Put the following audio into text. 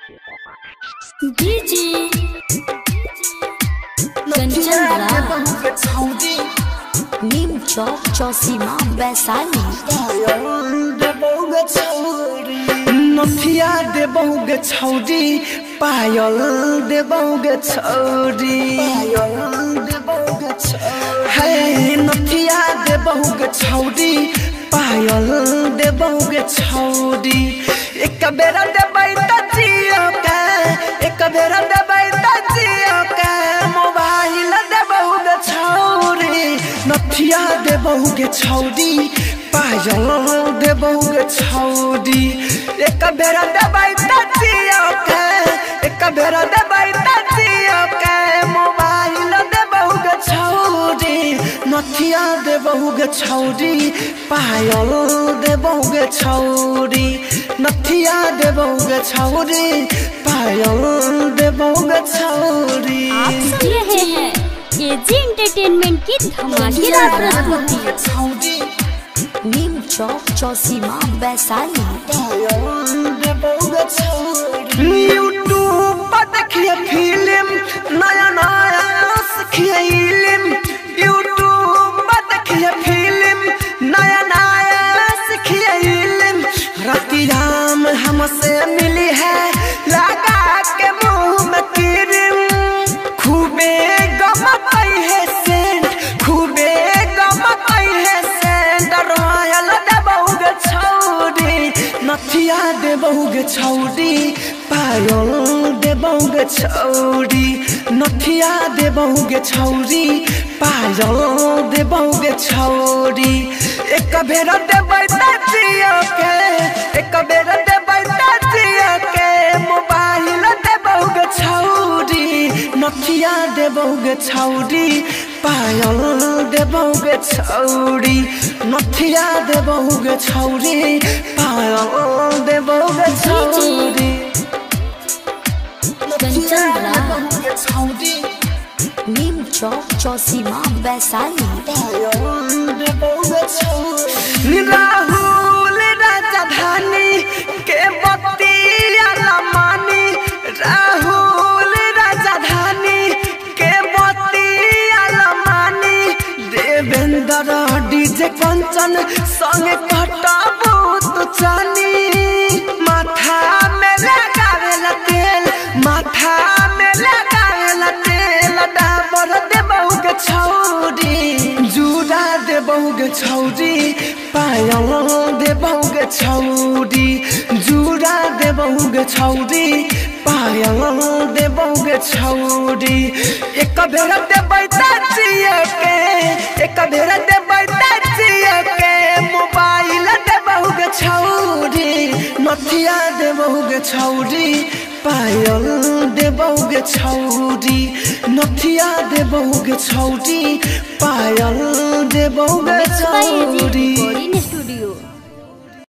DJ Kanchan नीम चौक चौसीमा वैशाली। नथिया देबहुगे छौरी पायल देबहुगे छौरी है नथिया देबहुगे छौरी पायल देबहुगे छौरी एक बेरा देबै त जियो के एक बेरा देबै त जियो के मोबाइल देबहुगे छौरी नथिया देबहुगे छौरी पायल देबहुगे छौरी एक बेरा देबै त जियो के एक बेरा देबै त जियो के मोबाइल देबहुगे छौरी नथिया देबहुगे छौरी पायल देबहुगे छौरी नथिया देबहुगे छौरी पायल देबहुगे छौरी। आप सुन रहे हैं एजी एंटरटेनमेंट की धमाकेदार प्रस्तुति। नीम चौक चौसीमा वैशाली। यूट्यूब पर देखिए फिल्म नया नया सीखिए इल्म यूट्यूब पर देखिए फिल्म नया नया सीखिए इल्म राती राम हमसे मिली है लगा के मुंह में क्रीम खूबे गमकई है सेंट खूबे गमकई है सेंट रॉयल देबहुगे छौरी नथिया देबहुगे छौरी पायल देबहुगे छौरी नथिया देबहुगे छौरी पायल देबहुगे छौरी एक बेरा देबै त जियो के एक बेरा देबै त जियो के मोबाइल देबहुगे छौरी नथिया देबहुगे छौरी पायल देबहुगे छौरी नथिया देबहुगे छौरी पायल देबहुगे छौरी नीम चौक चौसीमा वैशाली। राहुल राजधानी के बतिया लमानी राहुल राजधानी के बतिया लमानी देवेंद्र डीजे कंचन संग कटबू तू चानी माथा में लगावेला तेल माथा में लगावेला तेल डाबर देबहुगे छौरी जूड़ा देबहुगे छौरी पायल देबहुगे छौरी जूड़ा देबहुगे छौरी पायल देबहुगे छौरी एक बेरा देबै त जियो के एक बेरा देबै त जियो के मोबाइल देबहुगे छौरी नथिया देबहुगे छौरी पायल देबहुगे छौरी नथिया देबहुगे छौरी पायल देबहुगे छौरी।